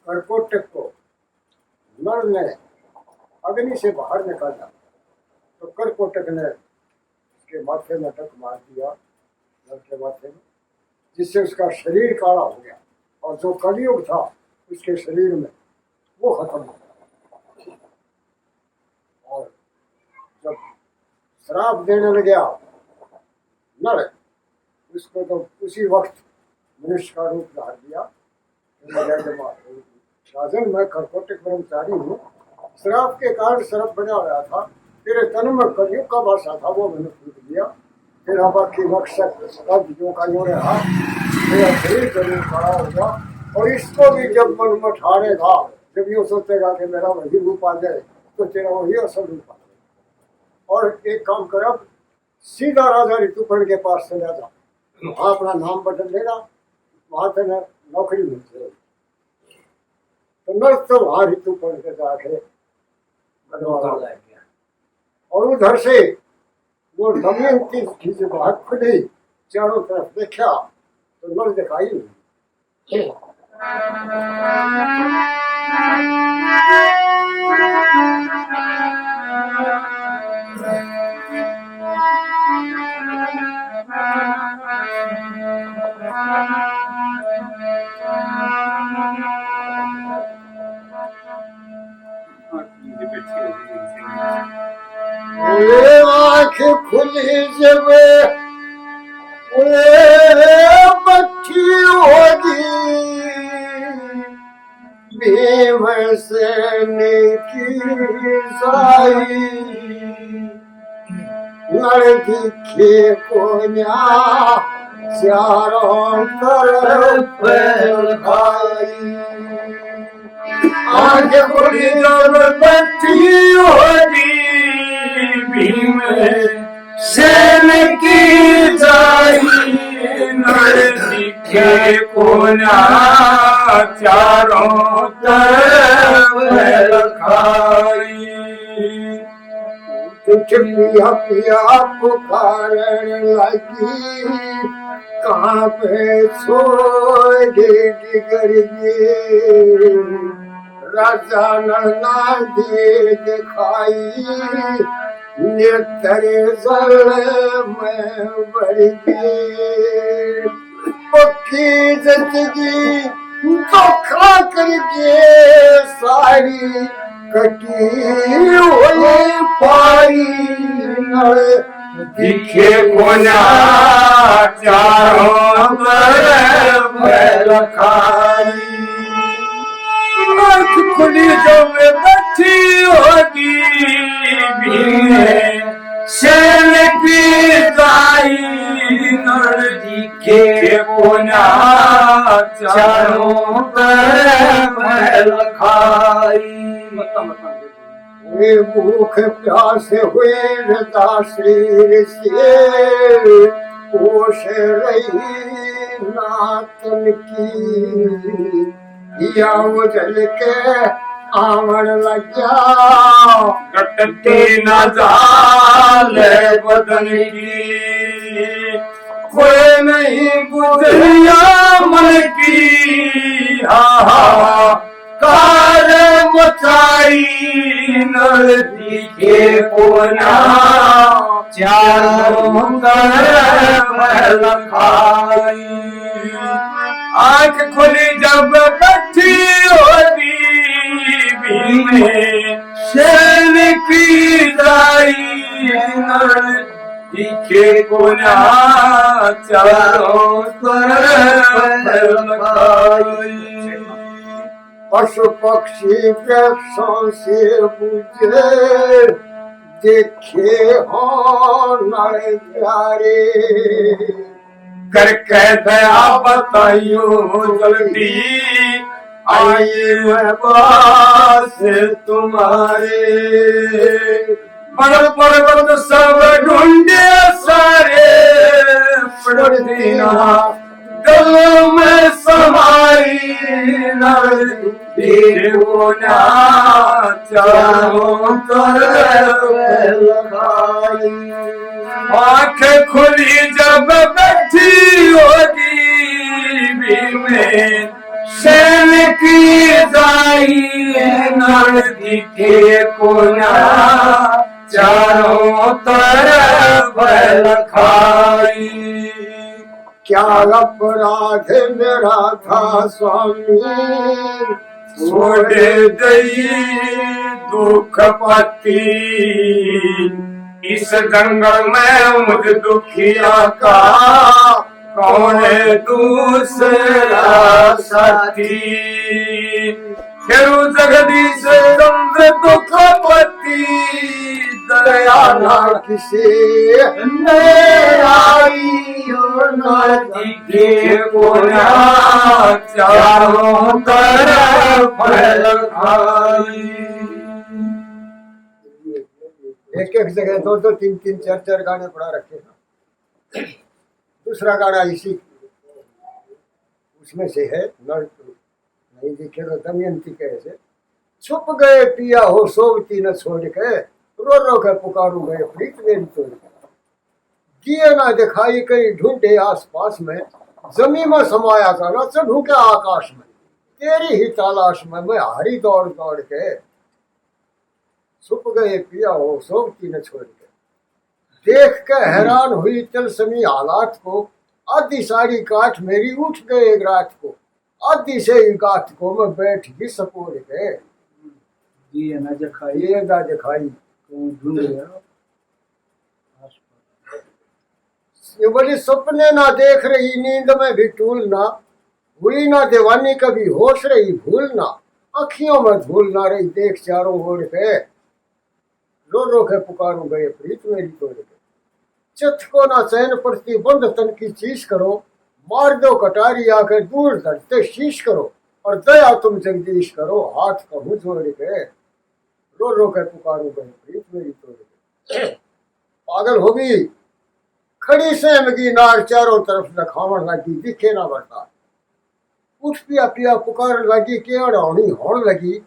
कर्कोटक को नर ने अग्नि से बाहर निकाला तो कर्कोटक ने उसके माथे में टक मार दिया, नर के माथे में, जिससे उसका शरीर काला हो गया और जो कलयुग था उसके शरीर में वो खत्म हो गया। और जब श्राप देने लग गया नर, उसको तो उसी वक्त मनुष्य का रूप धार दिया। राजन, मैं कर्कोटक ब्रह्मचारी हूँ, श्राप के कारण सर्प बना हुआ था, तेरे तन में कलयुग का वासा था, वो मैंने फूट दिया। फिर अब की मकसद जो का जो रहा, मेरा शरीर कलयुग खड़ा होगा और इसको भी जब मन में ठानेगा, जब यूँ सोचेगा कि मेरा वही रूप आ जाए, तो तेरा वही असल रूप आ जाए। और एक काम कर, अब सीधा राजा ऋतुपर्ण के पास चला जा, वहाँ अपना नाम बदल लेगा, वहाँ से नौकरी मिल जाएगी। तो नर तो वहाँ ऋतुपर्ण के जाके और उधर से वो दमयंती की जो बात खुली, चारों तरफ देखा तो नर दिखाई नहीं। आँख खुली जब बच्ची होगी भीमसेन की साई, नर दिखे को चारों तरफ फैलाई। आँख खुली जब बच्ची होगी भीमसेन की जाई, नर दिखे कोना चारों तरफ खाई। कुछ पिया पिया पुकारन लगी, कहाँ पे सोएगी गिरगी, राजा नरना दे दिखाई, नेत्र जल में बढ़ गई। पक्की जिंदगी धोखा करके सारी कटी हुई पाई, नर दिखे कोना चारों तरफ लखाई। आँख खुली जब बच्ची होगी भीमसेन की जाई, नर दिखे कोना चारों तरफ लखाई। भूख प्यास हुए हृदय शरीर से, पोष रही नातन की, या उजल के आवन लग्या, कटती न जाल बदन की, कोई नहीं गुजरिया मन की, हा कार मचाई, नर दिखे कोना चारों तरफ लखाई। आँख खुली जब बच्ची होगी भीमसेन की जाई, नर दिखे कोना चारों तरफ लखाई। पशु पक्षी वृक्षों से बुझे, देखे हो नर प्यारे, करके दया बताइयो जल्दी, आइए पास तुम्हारे। बड़ पर्वत सब ढूंढे सारे, पड़तीना दिल में समाई, नर देखो ना चारों तरफ लखाई। आँख खुली जब बैठी हो गई नर दिखे कोना चारों तरफ लखाई। क्या अपराध मेरा था स्वामी छोड़ गई दुख पति इस जंगल में मुझ दुखिया का कौन है दूसरा साथी। खेरु जगदीश चंद्र दुख पति दया ना किसी दिखे कोना चारों तरफ लखाई। एक एक जगह दो दो तीन तीन चार चार गाने पढ़ा रखे हैं। दूसरा गाना इसी उसमें से है, नहीं दिखे तो दमयंती कैसे छुप गए पिया हो सोवती न छोड़ के रो रो के पुकारू गए प्रीत मेरी तोड़ के। दिए ना दिखाई कहीं ढूंढे आस पास में जमीन में समाया था न चढ़ू के आकाश में तेरी ही तलाश में मैं हारी दौड़ दौड़ के छुप गए पिया हो सोवती न छोड़ के। देख के हैरान हुई तिलस्मी हालात को आधी साड़ी काट मेरी उठ गए एक रात को आधी से ही गात को मैं बैठ भी सपोर के। दिए ना दिखाई ये ना दिखाई ये बड़ी सपने ना देख रही नींद में भी टूल ना हुई ना दीवानी कभी होश रही भूल ना अखियों में धूल ना रही देख चारों ओर के रो रो के पुकारू गए प्रीत मेरी तोड़ के। चित को ना चैन पड़ती बंद तन की चीज करो मार दो कटारी आकर दूर धरते शीश करो और दया तुम जगदीश करो हाथ कहूँ जोड़ के रो रो के पुकारू गए प्रीत मेरी तोड़ के। पागल होगी खड़ी सहमगी नार चारों तरफ लखावन लगी दिखे ना बरता उठ पिया पिया पुकार लगी केड़ होनी होन लगी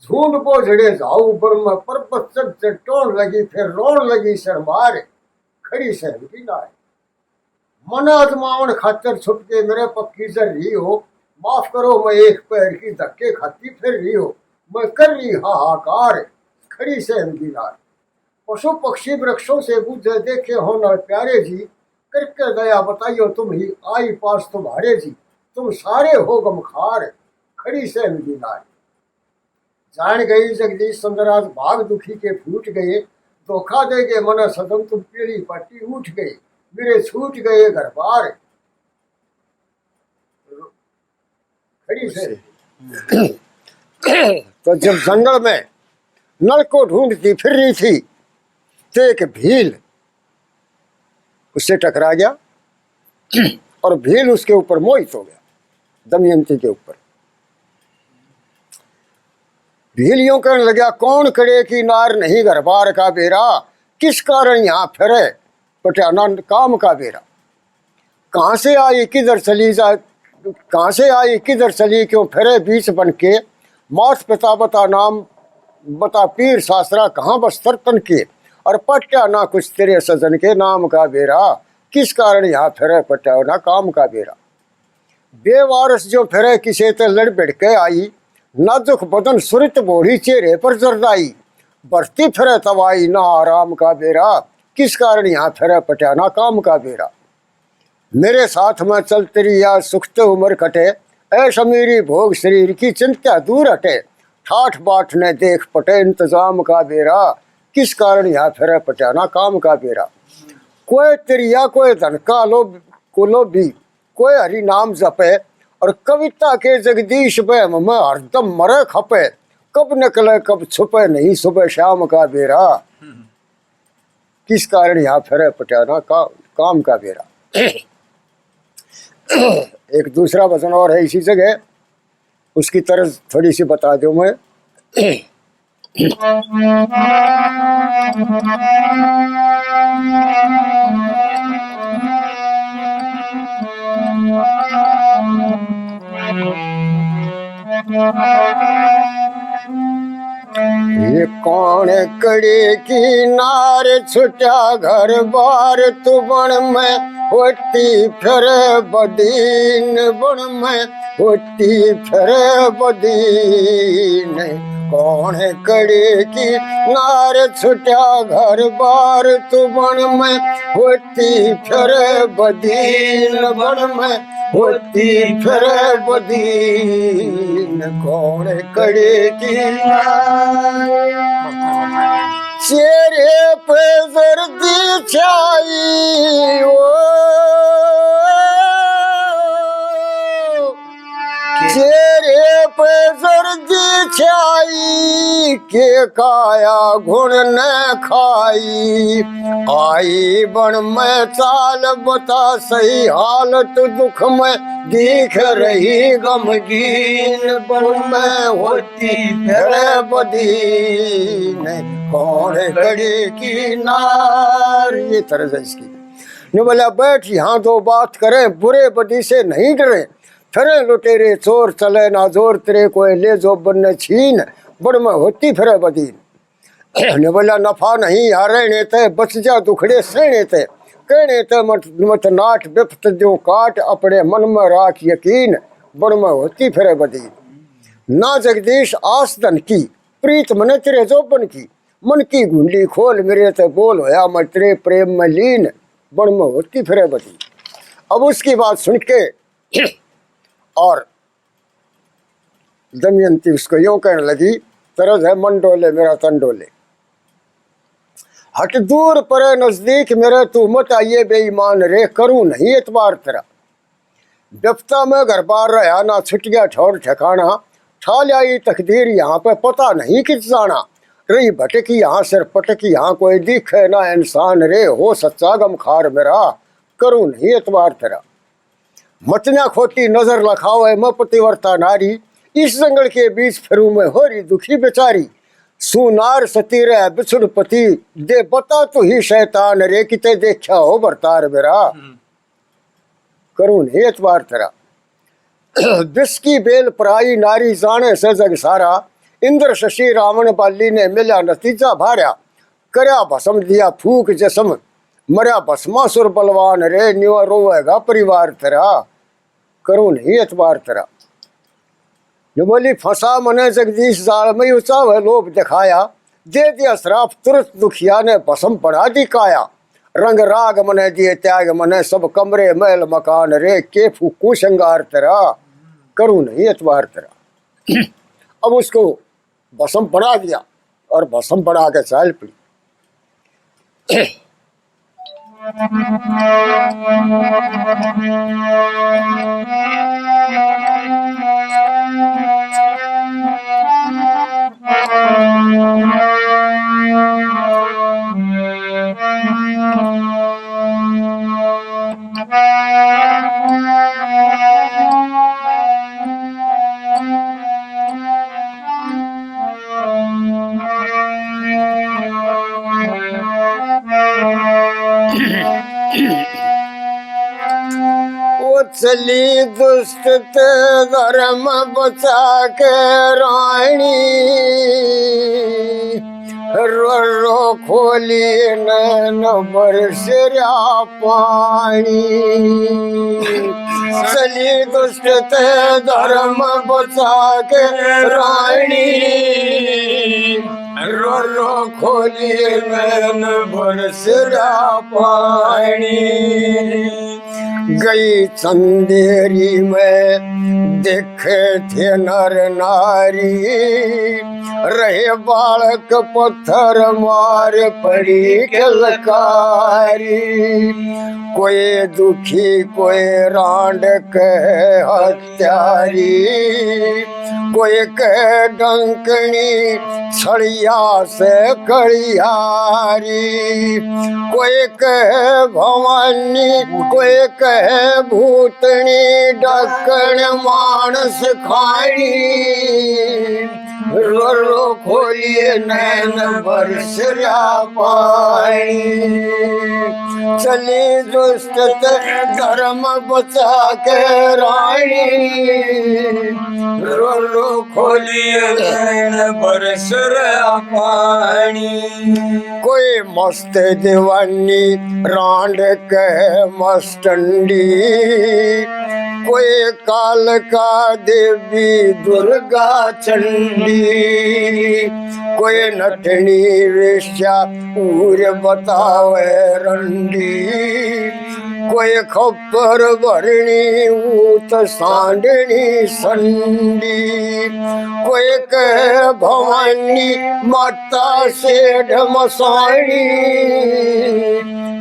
झूठ बोझड़े जाऊ बर्म पर्वत चढ़ चढ़ टोन लगी फिर रोन लगी शर्मार खड़ी सहमगी नार मन आजमावन खातर छुप के मेरे पक्की जर रही हो माफ करो मैं एक पैर की धक्के खाती फिर रही हो मैं कर रही हाहाकार खड़ी सहमगी नार। पशु पक्षी वृक्षों से बुझे देखे हो न प्यारे जी करके दया बताइयो तुम ही आई पास तुम्हारे जी तुम सारे हो गमखार खड़ी सहमगी नार। जान गई जगदीश सुंदराज भाग दुखी के फूट गए धोखा दे गए मन सदम तुम पीढ़ी पट्टी उठ गई मेरे छूट गए घर बार खड़ी से। तो जब जंगल में नल को ढूंढती फिर रही थी तो एक भील उससे टकरा गया और भील उसके ऊपर मोहित हो गया दमयंती के ऊपर। भील यूं कहने लगा कौन करे की नार नहीं घर बार का बेरा किस कारण यहाँ फिरे पटाना काम का बेरा। कहाँ से आई किधर चली जा कहाँ से आई किधर चली क्यों फिरे बीच बन के मात पिता बता नाम बता पीर सासरा कहाँ बस्तर तन के और पट्या ना कुछ तेरे सजन के नाम का बेरा किस कारण यहाँ फिरे पट्या ना काम का बेरा। बेवारस जो फिरे किसे ते लड़ बिड़ के आई नाजुक बदन सुरत बोढ़ी चेहरे पर जरदाई बरती फिरे तवाई ना आराम का बेरा किस कारण यहाँ फिरे पट्या ना काम का बेरा। मेरे साथ में चल तेरी या सुखते उम्र कटे ऐसा मेरी भोग शरीर की चिंता दूर हटे ठाठ बाट ने देख पटे इंतजाम का बेरा किस कारण यहाँ फिरे पटाना काम का बेरा। कोई तिरिया कोई धन का लोभ को लोभी कोई हरि नाम जपे और कविता के जगदीश बहम में हरदम मरे खपे कब निकले कब छुपे नहीं सुबह शाम का बेरा किस कारण यहाँ फिरे पटाना काम का बेरा। एक दूसरा वचन और है इसी जगह उसकी तरह थोड़ी सी बता दूं मैं। ये कौन कड़े की नार छुटा घर बार तू बन में होती फिर बदीन बन में होती फिर बदीन कौन कड़े की नार छुट्या घर बार तू बन में होती फिर बदीन बन में होती फिर बदीन कौन कड़े की चेहरे पे जर्दी छाई चेहरे पे जर्दी छाई के काया गुण न खाई आई बन में चाल बता सही हालत दुख में दिख रही गमगीन बन में होती फिर बदीन कौन कड़े की नार। ये तरह है इसकी। ने बोला बैठ यहाँ दो बात करें बुरे बदी से नहीं डरे फिरे लुटेरे चोर चले ना जोर तेरे कोई ले जो बन छीन बड़ में होती फिर बदीन। ने बोला नफा नहीं हारे ते बच जा दुखड़े सहने ते कहने ते मत नाट बिफ्त जो काट अपने मन में राख यकीन बड़ में होती फिर बदीन। ना जगदीश आस धन की प्रीत मन तेरे जोबन की मन की गुंडी खोल मेरे ते बोल होया मैं तेरे प्रेम में लीन बड़ में होती फिर बदीन। अब उसकी बात सुन के और दमयंती उसको यूं कहने लगी तरज है मन डोले मेरा तन डोले हट दूर परे नजदीक मेरे तू मत आइए बेईमान रे करूं नहीं एतबार तेरा बिफ्ता में घर बार रहा ना छुट गया ठौर ठिकाना ठा लाई तकदीर यहाँ पे पता नहीं किस जाना रही भटकी यहाँ सिर पटकी यहाँ कोई दिखे ना इंसान रे हो सच्चा गम खार मेरा करूं नहीं एतबार तेरा मचना खोटी नजर लखाओ है मैं पतिवर्ता नारी इस जंगल के बीच फिरू में हो रही दुखी बेचारी सुनार सती रे बिछुड़ पति दे बता तू ही शैतान रे किते देखा हो बरतार मेरा करूं नहीं एतबार तेरा। विष की बेल पराई नारी जाने से जग सारा इंद्र शशि रावण बाली ने मिला नतीजा भार्या करया भस्म दिया फूक जसम मरया भस्मासुर बलवान रे न्यू रोएगा परिवार तेरा करूं नहीं एतबार तेरा। ने बोली फंसा मने जगदीश जाल में ऊंचा वह लोभ दिखाया दे दिया श्राप तुरंत दुखिया ने भस्म बढ़ा दी काया रंग राग मने दिए त्याग मने सब कमरे महल मकान रे के फूकू श्रृंगार तेरा करूं नहीं एतबार तेरा। अब उसको भस्म बढ़ा दिया और भस्म बढ़ा के चाल पड़ी। चली दुष्ट धर्म बचा के रानी रो रो खोली नैन बरसरा पानी चली दुष्ट धर्म बचा के रानी रो रो खोली नैन बरसरा पानी गई चंदेरी में देखे थे नर नारी रहे बालक पत्थर मार पड़ी कलकारी कोई दुखी कोई रांड कहे हत्यारी कोई कहे डंकनी छड़िया से कड़ियारी कोई कहे भवानी कोई कहे भूतनी डकण मानस खानी रो रो खोलिए नैन बरसरा पानी चली दुष्ट धर्म बचा के रानी रो रो खोलिए नैन बरसरा पानी कोई मस्त दीवानी रांड कह मस्तंडी कोई कालका देवी दुर्गा चंडी, कोई नटनी वेश्या पूर बतावे रंडी, कोई खप्पर भरणी ऊत सांडनी संडी, कोई कह भवानी माता से ढमसाणी,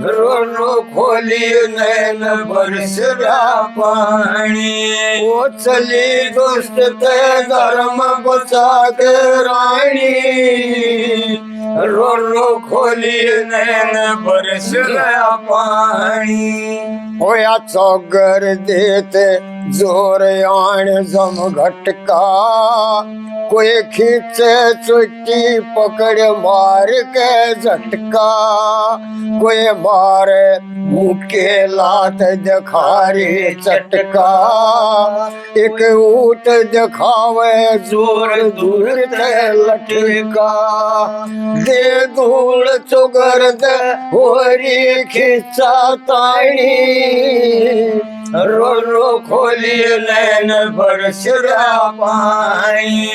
रो रो खोली नैन बरसरा पानी, वो चली दुष्ट ते धर्म बचा के रानी, रो रो खोली नैन बरसरा पानी। होया चौगर देते जोर आण जम घटका, कोई खींचे चुट्टी पकड़ मार के झटका, कोई मारे मुके लात दिखारे चटका, एक ऊट दिखावे जोर दूर ते लटका, दे धूल चुगर दे होरी खींचा ताणी, रो रो खोली नैन बरसरा पानी,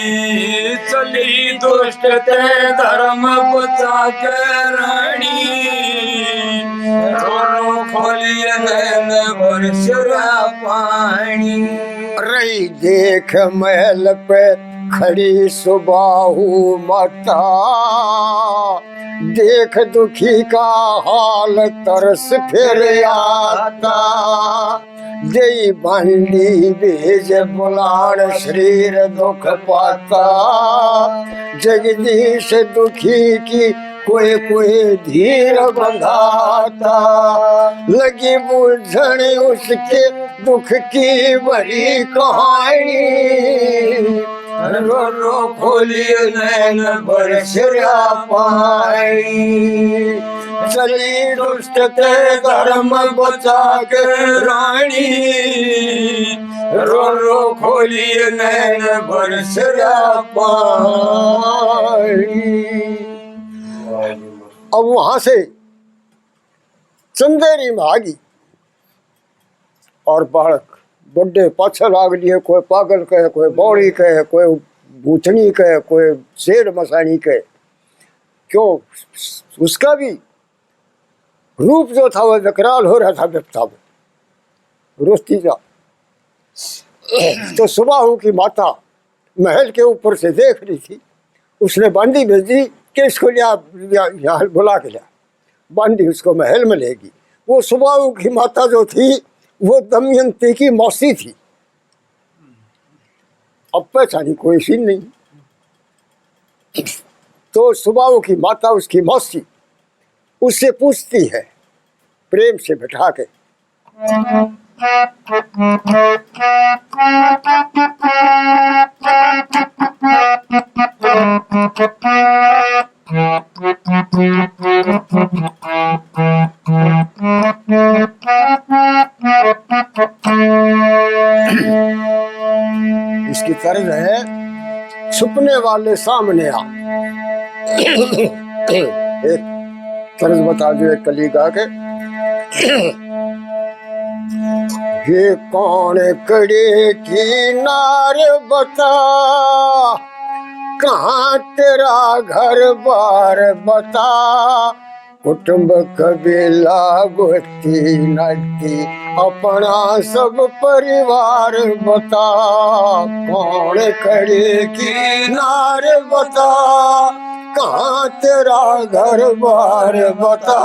चली दुष्ट ते धर्म बचा के रानी, रो रो खोली नैन बरसरा पानी। रही देख महल पे खड़ी सुबाहु माता, देख दुखी का हाल तरस फिर आता, जय बांडी भेज बुलाण शरीर दुख पाता, जगदीश दुखी की कोई कोई धीर बंधाता, लगी बुझण उसके दुख की बड़ी कहानी, रो रो खोली नैन बरसरा पानी, चली दुष्ट ते धर्म बचा के रानी, रो रो खोली नैन बरसरा पानी। अब वहां से चंदेरी में आ गई और बालक बड़े पाछे लाग लिए, कोई पागल कहे, कोई बौड़ी कहे, कोई भूतनी कहे, कोई शेर मसानी कहे, क्यों उसका भी रूप जो था वह विकराल हो रहा था व्यक्ता में रोस्ती जा। तो सुबाहु की माता महल के ऊपर से देख रही थी, उसने बांदी भेज दी कि इसको यहाँ बुला के लिया, बांदी उसको महल में लेगी। वो सुबाहु की माता जो थी वो दमयंती की मौसी थी, अब पहचानी कोई सीन नहीं। तो सुबाहु की माता उसकी मौसी उससे पूछती है प्रेम से बैठा के, इसकी तर्ज है छुपने वाले सामने आ। एक तर्ज बता दो एक कली गा के, ये कौन कड़े की नार बता, कहाँ तेरा घर बार बता, कुटुंब कबीला गोती नाती अपना सब परिवार बता, कौन खड़े की नार बता, कहाँ तेरा घर बार बता,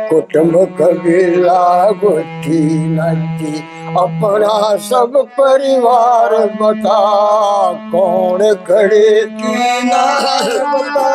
कुटुंब कबीला गोती नाती अपना सब परिवार बता, कौन खड़े की नार बता।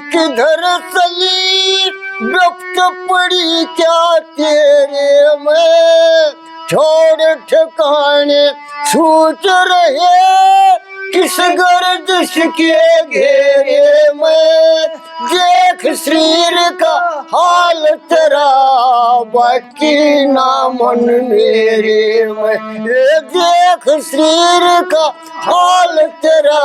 किधर चली वक्त पड़ी क्या तेरे में, छोड़ ठिकाने छूट रहे किस गर्दिश के घेरे में, देख शरीर का हाल तेरा बाकी ना मन मेरे में, ये देख शरीर का हाल तेरा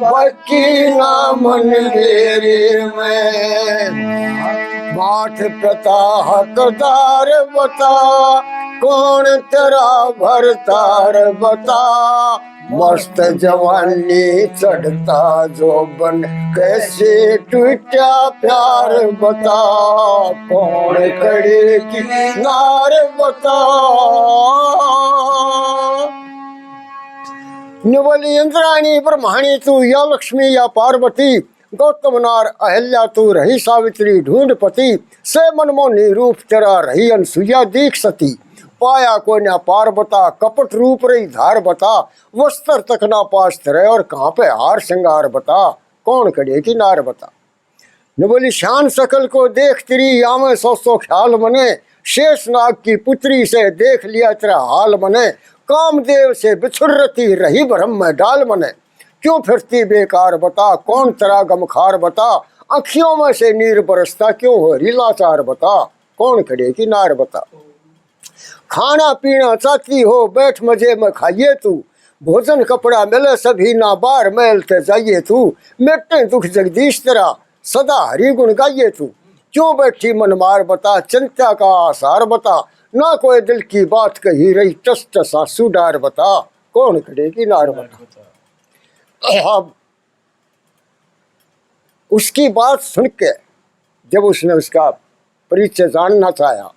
बाकी ना मन मेरे में बाट प्रता हकदार बता कौन तेरा भरतार बता मस्त जवानी चढ़ता जो बन कैसे टूटा प्यार बता कौन करे की नार बता निवली इंद्राणी ब्रह्माणी तू या लक्ष्मी या पार्वती गौतम नार अहल्या तू रही सावित्री ढूंढ पति से मनमोहनी रूप तेरा रही अनसुईया दीख सती पाया को न पार बता कपट रूप रही धार बता वस्त्र तक ना पास तेरे और कहाँ पे हार श्रृंगार बता कौन कड़े की नार बता न बोली शान सकल को देख तेरी आमे सौ ख्याल मने शेष नाग की पुत्री से देख लिया तेरा हाल मने कामदेव से बिछुड़ती रही भ्रम में डाल मने क्यों फिरती बेकार बता कौन तेरा गमखार बता अखियों में से नीर बरसता क्यों हो रीलाचार बता कौन खड़े की नार बता खाना पीना चाहती हो बैठ मजे में खाइए तू भोजन कपड़ा मिले सभी ना बार मेलते जाइए तू मिटते दुख जगदीश तेरा सदा हरि गुण गाइए तू क्यों बैठी मन मार बता चिंता का आसार बता ना कोई दिल की बात कही रही टस टस आंसू डार बता कौन खड़े की नार बता अब उसकी बात सुन के जब उसने उसका परिचय जानना चाहा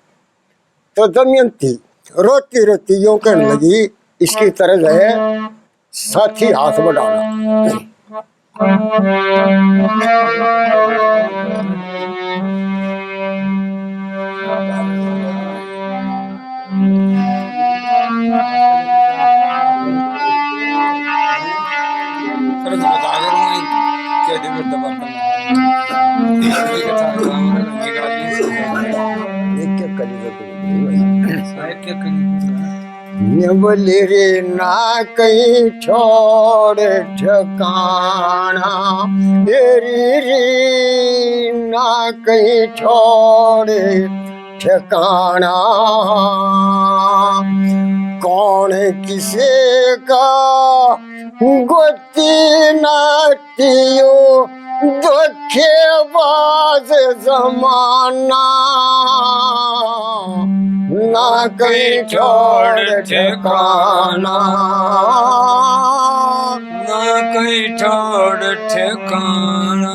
तो दमयंती रोती रोती यूं कहने लगी इसकी तरह है साथी हाथ बढ़ाना बोले रे ना कहीं छोड़ ठिकाना रे रे ना कहीं छोड़ ठिकाना कौन किसे का गोती नाटियो धोखेबाज जमाना ना कहीं छोड़ ठिकाना ना कहीं छोड़ ठिकाना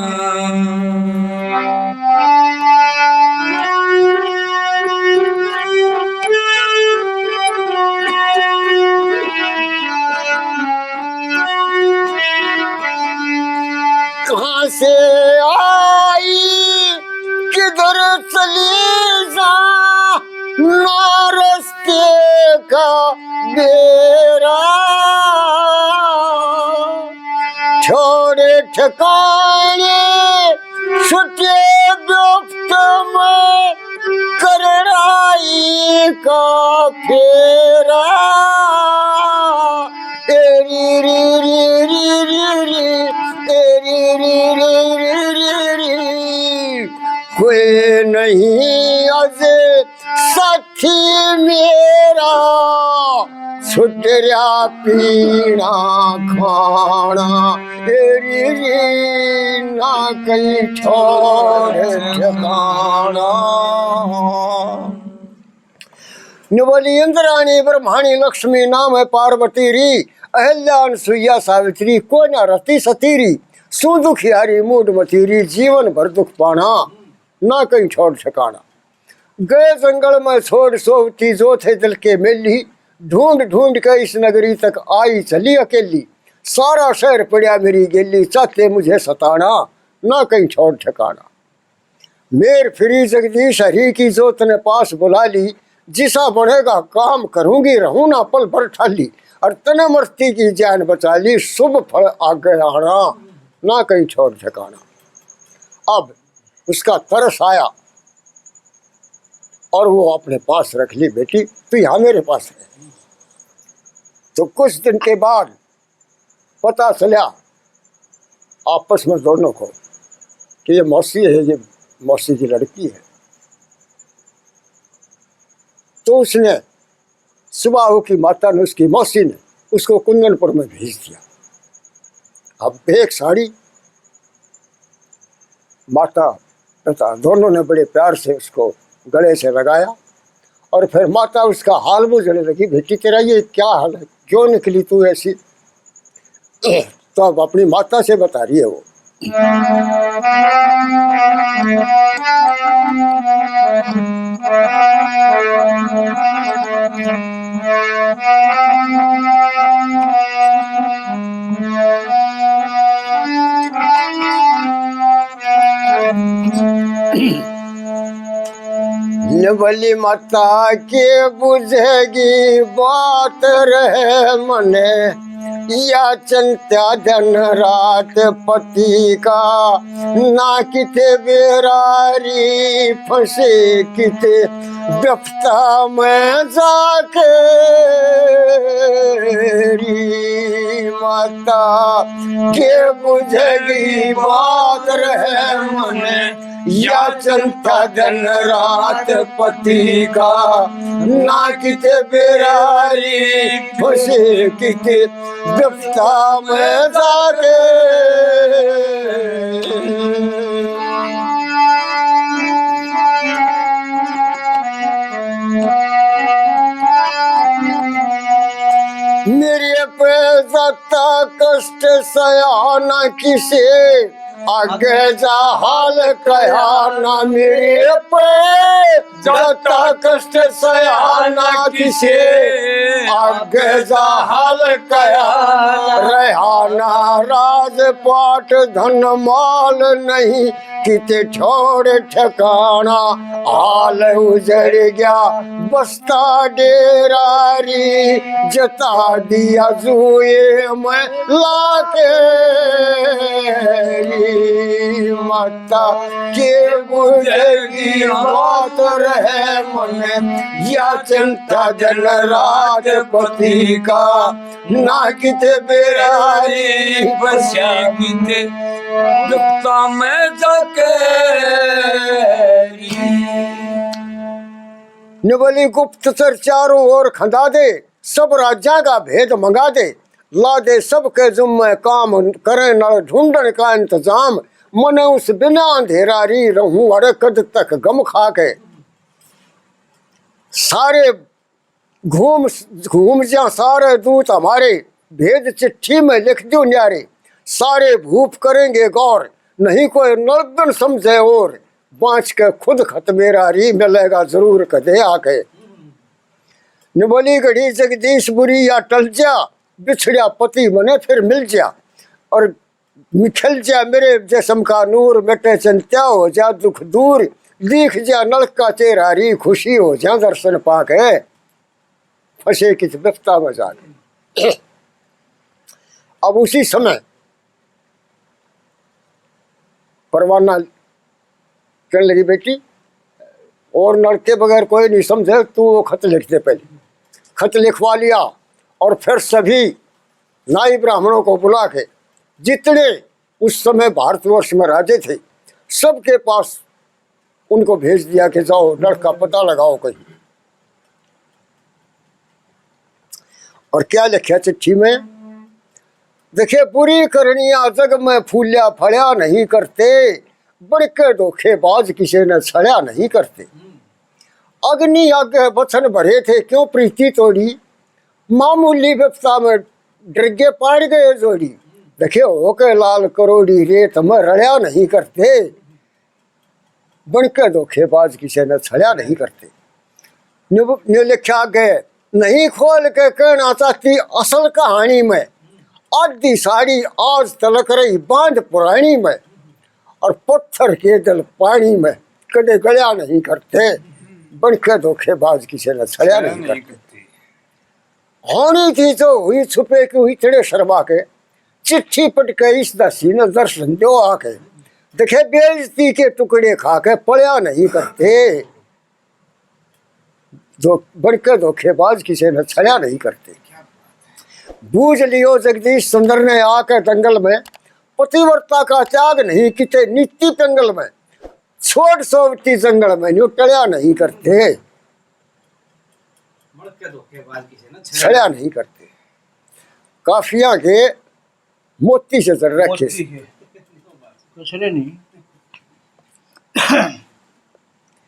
कहाँ से आई किधर चली जा ना रस्ते का बेरा छोड़े ठिकाने छुटे गुफ्त में करड़ाई का फेरा री री री री री री री री री री री कोई नहीं अजे साथी मेरा छुटरिया पीना खाना री री ना कहीं छोड़ ठिकाना निवली इंद्राणी ब्रह्माणी लक्ष्मी नाम है पार्वती री अहल्या अनसुईया सावित्री को न रति सतीरी सु दुखियारी मूड मतीरी जीवन भर दुख पाना ना कहीं छोड़ ठिकाना गए जंगल में छोड़ सोवती जो थे दिल के मेली ढूंढ ढूंढ के इस नगरी तक आई चली अकेली सारा शहर पड़ा मेरी गेली चाहते मुझे सताना ना कहीं छोड़ ठिकाना मेर फिरी जगदीश हरि की जो तने पास बुला ली जिसा बनेगा काम करूंगी रहूं ना पल भर ठाली और तने मस्ती की जान बचा ली शुभ फल आगे आना ना कहीं छोड़ ठिकाना अब उसका तरस आया और वो अपने पास रख ली बेटी तू यहाँ मेरे पास रह तो कुछ दिन के बाद पता चला आपस में दोनों को कि ये मौसी है ये मौसी की लड़की है तो उसने सुबाहु की माता ने उसकी मौसी ने उसको कुंदनपुर में भेज दिया। अब एक साड़ी माता पिता दोनों ने बड़े प्यार से उसको गले से लगाया और फिर माता उसका हाल बुझने लगी, बेटी तेरा ये क्या हाल है, क्यों निकली तू ऐसी? तो अब अपनी माता से बता रही है वो। निबली माता के बुझेगी बात रहे मने, या चिंता दिन रात पति का, ना किते बेरारी फंसे किते व्यफ्ता में जाके री माता के बुझेगी बात रहे मने, या चिंता दिन रात पति का, ना किते बेरारी फंसे किते व्यफ्ता में जाके। मेरे पे जाता कष्ट सया न किसे, आगे जा हाल कहा ना मेरे पे जाता कष्ट सया न किसे, आगे जा हाल कहा रहा ना राजपाट धन माल नहीं, किते छोड़ ठिकाना हाल उजड़ गया बस्ता डेरारी, जता दिया जुए में लाके माता के बुझेगी बात रहे मन, या चिंता जन राज पति का, ना किते बेरारी बसे किते व्यफ्ता में जाके। निबली गुप्तचर चारों ओर खंदा दे, सब राज्य का भेद मंगा दे, ला दे सबके जुम्मे काम करे न ढूंढन का इंतजाम, मन उस बिना अंधेरा री रहूं अरकद तक गम खा के। सारे घूम घूम जा सारे दूत हमारे, भेद चिट्ठी में लिख दो न्यारे, सारे भूप करेंगे गौर, नहीं कोई नलदन समझे और, बाँच के खुद खत मेरा री मिलेगा जरूर कदे आके। निबली घड़ी जगदीश बुरी या टल जा, बिछड़िया पति मने फिर मिल जा, और मिखल जा मेरे जिस्म का नूर, मिटे चिंता हो जा दुख दूर, लिख जा नलक का चेहरा री खुशी हो जा दर्शन पाके, फंसे किस व्यफ्ता में जाके। अब उसी समय परवाना कहने लगी, बेटी और नल के बगैर कोई नहीं समझे, तू वो खत लिख दे। पहले खत लिखवा लिया और फिर सभी नाई ब्राह्मणों को बुला के, जितने उस समय भारतवर्ष में राजे थे, सबके पास उनको भेज दिया कि जाओ नल का पता लगाओ कहीं। और क्या लिखा चिट्ठी में? देखिए, बुरी करनिया जग में फूलिया फड़िया नहीं करते, बड़के धोखेबाज किसी ने छड़िया नहीं करते। अग्नि आगे बचन भरे थे क्यों प्रीति तोड़ी, मामूली व्यवस्था में डरगे पाड़ गए जोड़ी। देखिए होके लाल करोड़ी रेत में रड़िया नहीं करते, बनके धोखेबाज किसी ने छड़िया नहीं करते। न्यू लिखा गए, नहीं खोल के कहना चाहती असल कहानी में, आधी साड़ी आज तलक रही बांध पुरानी में, और पत्थर के दिल पानी में कदे गलिया नहीं करते, बनके धोखेबाज किसी ने छड़िया नहीं करते। होनी थी तो हुई छुपे की हुई तेरे शर्मा के, चिट्ठी पट के इस दसी ने दर्शन दो आके, देखे बेइज्जती के टुकड़े खा के पड़िया नहीं करते, जो बनके धोखेबाज किसी ने छड़िया नहीं करते। बूझ लियो जगदीश सुंदर ने आके दंगल में, पतिव्रता का त्याग नहीं किते नीति दंगल में, छोड़ सोवती जंगल में न्यू टड़िया नहीं करते, छड़िया नहीं करते। काफिया के मोती से जड़ रखे मोती है कुछ नहीं